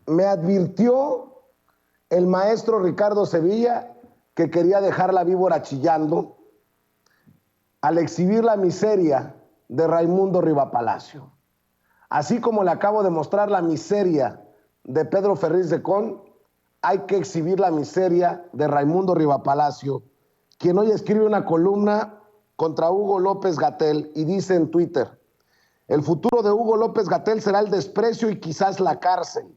Me advirtió el maestro Ricardo Sevilla que quería dejar la víbora chillando al exhibir la miseria de Raimundo Rivapalacio. Así como le acabo de mostrar la miseria de Pedro Ferriz de Con, hay que exhibir la miseria de Raimundo Rivapalacio, quien hoy escribe una columna contra Hugo López-Gatell y dice en Twitter: el futuro de Hugo López-Gatell será el desprecio y quizás la cárcel.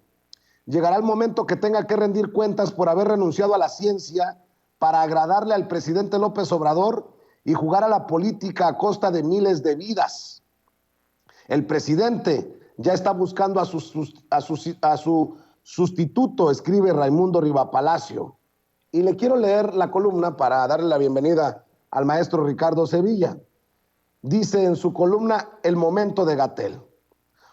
Llegará el momento que tenga que rendir cuentas por haber renunciado a la ciencia para agradarle al presidente López Obrador y jugar a la política a costa de miles de vidas. El presidente ya está buscando a su sustituto, escribe Raimundo Rivapalacio. Y le quiero leer la columna para darle la bienvenida al maestro Ricardo Sevilla. Dice en su columna El momento de Gatell: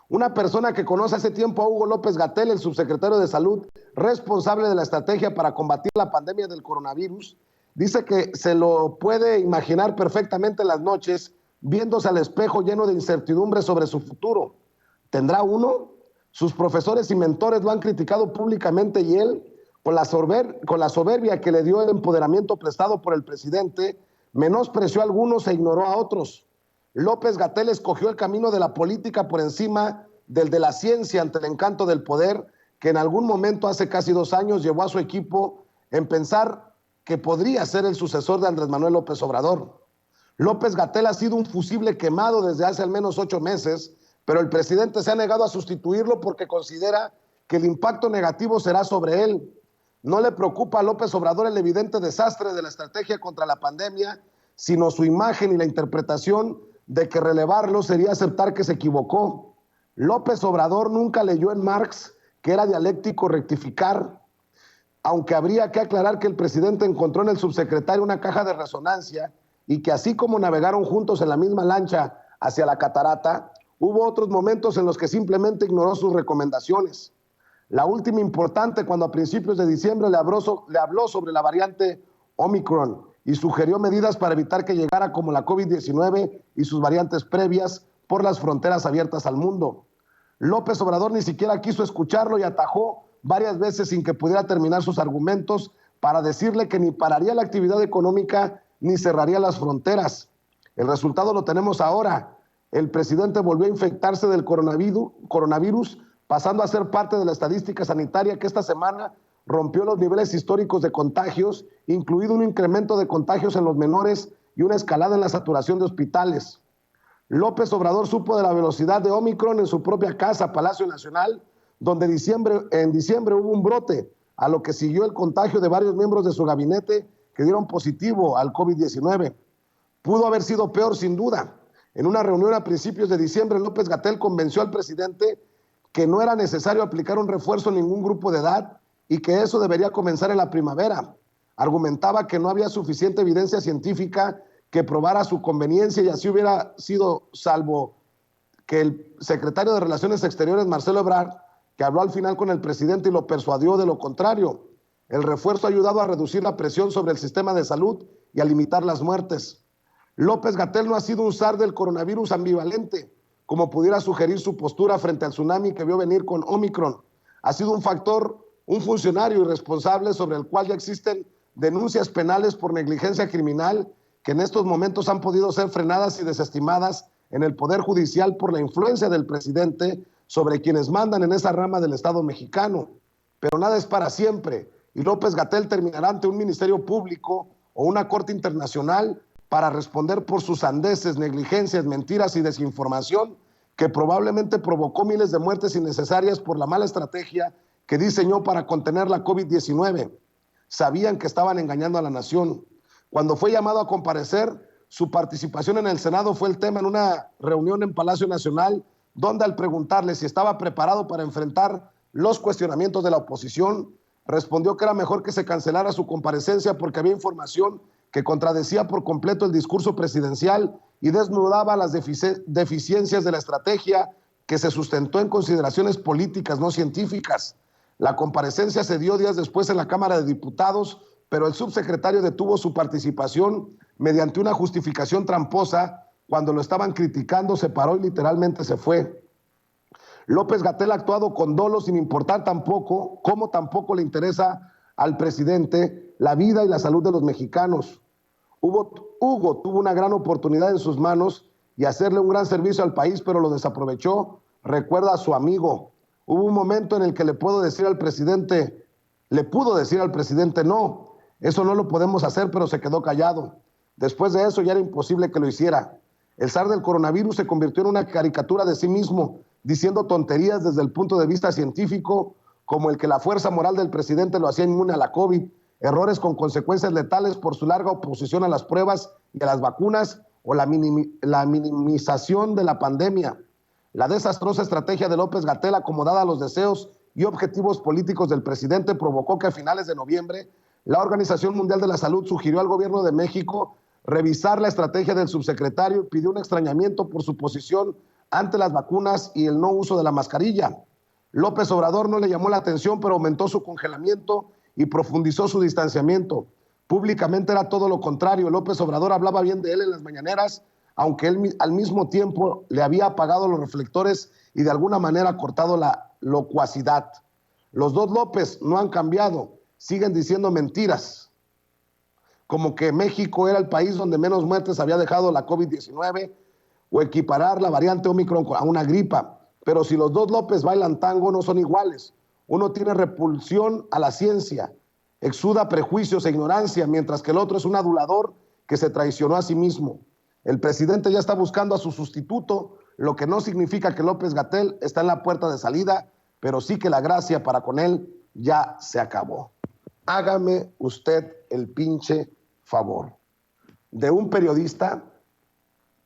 una persona que conoce hace tiempo a Hugo López-Gatell, el subsecretario de Salud, responsable de la estrategia para combatir la pandemia del coronavirus, dice que se lo puede imaginar perfectamente en las noches, viéndose al espejo lleno de incertidumbre sobre su futuro. ¿Tendrá uno? Sus profesores y mentores lo han criticado públicamente y él, con la soberbia que le dio el empoderamiento prestado por el presidente, menospreció a algunos e ignoró a otros. López-Gatell escogió el camino de la política por encima del de la ciencia ante el encanto del poder, que en algún momento hace casi 2 años llevó a su equipo en pensar que podría ser el sucesor de Andrés Manuel López Obrador. López-Gatell ha sido un fusible quemado desde hace al menos 8 meses, pero el presidente se ha negado a sustituirlo porque considera que el impacto negativo será sobre él. No le preocupa a López Obrador el evidente desastre de la estrategia contra la pandemia, sino su imagen y la interpretación de que relevarlo sería aceptar que se equivocó. López Obrador nunca leyó en Marx que era dialéctico rectificar, aunque habría que aclarar que el presidente encontró en el subsecretario una caja de resonancia y que así como navegaron juntos en la misma lancha hacia la catarata, hubo otros momentos en los que simplemente ignoró sus recomendaciones. La última importante cuando a principios de diciembre le habló sobre la variante Omicron y sugirió medidas para evitar que llegara como la COVID-19 y sus variantes previas por las fronteras abiertas al mundo. López Obrador ni siquiera quiso escucharlo y atajó varias veces sin que pudiera terminar sus argumentos para decirle que ni pararía la actividad económica ni cerraría las fronteras. El resultado lo tenemos ahora. El presidente volvió a infectarse del coronavirus, pasando a ser parte de la estadística sanitaria que esta semana rompió los niveles históricos de contagios, incluido un incremento de contagios en los menores y una escalada en la saturación de hospitales. López Obrador supo de la velocidad de Omicron en su propia casa, Palacio Nacional, donde en diciembre hubo un brote, a lo que siguió el contagio de varios miembros de su gabinete que dieron positivo al COVID-19. Pudo haber sido peor, sin duda. En una reunión a principios de diciembre, López-Gatell convenció al presidente que no era necesario aplicar un refuerzo en ningún grupo de edad y que eso debería comenzar en la primavera. Argumentaba que no había suficiente evidencia científica que probara su conveniencia y así hubiera sido, salvo que el secretario de Relaciones Exteriores, Marcelo Ebrard, que habló al final con el presidente y lo persuadió de lo contrario. El refuerzo ha ayudado a reducir la presión sobre el sistema de salud y a limitar las muertes. López-Gatell no ha sido un zar del coronavirus ambivalente, como pudiera sugerir su postura frente al tsunami que vio venir con Omicron. Ha sido un funcionario irresponsable sobre el cual ya existen denuncias penales por negligencia criminal que en estos momentos han podido ser frenadas y desestimadas en el Poder Judicial por la influencia del presidente sobre quienes mandan en esa rama del Estado mexicano. Pero nada es para siempre y López-Gatell terminará ante un ministerio público o una corte internacional para responder por sus sandeces, negligencias, mentiras y desinformación que probablemente provocó miles de muertes innecesarias por la mala estrategia que diseñó para contener la COVID-19. Sabían que estaban engañando a la nación. Cuando fue llamado a comparecer, su participación en el Senado fue el tema en una reunión en Palacio Nacional, donde al preguntarle si estaba preparado para enfrentar los cuestionamientos de la oposición, respondió que era mejor que se cancelara su comparecencia porque había información que contradecía por completo el discurso presidencial y desnudaba las deficiencias de la estrategia que se sustentó en consideraciones políticas, no científicas. La comparecencia se dio días después en la Cámara de Diputados, pero el subsecretario detuvo su participación mediante una justificación tramposa. Cuando lo estaban criticando, se paró y literalmente se fue. López-Gatell ha actuado con dolo sin importar tampoco, como tampoco le interesa al presidente la vida y la salud de los mexicanos. Hugo tuvo una gran oportunidad en sus manos y hacerle un gran servicio al país, pero lo desaprovechó. Recuerda a su amigo. Hubo un momento en el que le pudo decir al presidente no, eso no lo podemos hacer, pero se quedó callado. Después de eso ya era imposible que lo hiciera. El zar del coronavirus se convirtió en una caricatura de sí mismo, diciendo tonterías desde el punto de vista científico, como el que la fuerza moral del presidente lo hacía inmune a la COVID, errores con consecuencias letales por su larga oposición a las pruebas y a las vacunas, o la minimización de la pandemia. La desastrosa estrategia de López-Gatell, acomodada a los deseos y objetivos políticos del presidente, provocó que a finales de noviembre la Organización Mundial de la Salud sugirió al gobierno de México revisar la estrategia del subsecretario y pidió un extrañamiento por su posición ante las vacunas y el no uso de la mascarilla. López Obrador no le llamó la atención, pero aumentó su congelamiento y profundizó su distanciamiento. Públicamente era todo lo contrario. López Obrador hablaba bien de él en las mañaneras, aunque él al mismo tiempo le había apagado los reflectores y de alguna manera cortado la locuacidad. Los dos López no han cambiado, siguen diciendo mentiras, como que México era el país donde menos muertes había dejado la COVID-19 o equiparar la variante Omicron a una gripa. Pero si los dos López bailan tango, no son iguales. Uno tiene repulsión a la ciencia, exuda prejuicios e ignorancia, mientras que el otro es un adulador que se traicionó a sí mismo. El presidente ya está buscando a su sustituto, lo que no significa que López-Gatell está en la puerta de salida, pero sí que la gracia para con él ya se acabó. Hágame usted el pinche favor. De un periodista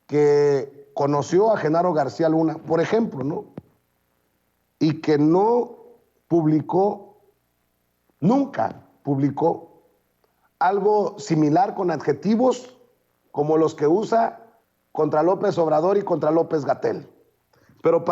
que conoció a Genaro García Luna, por ejemplo, ¿no? Y que nunca publicó algo similar con adjetivos como los que usa contra López Obrador y contra López-Gatell. Pero para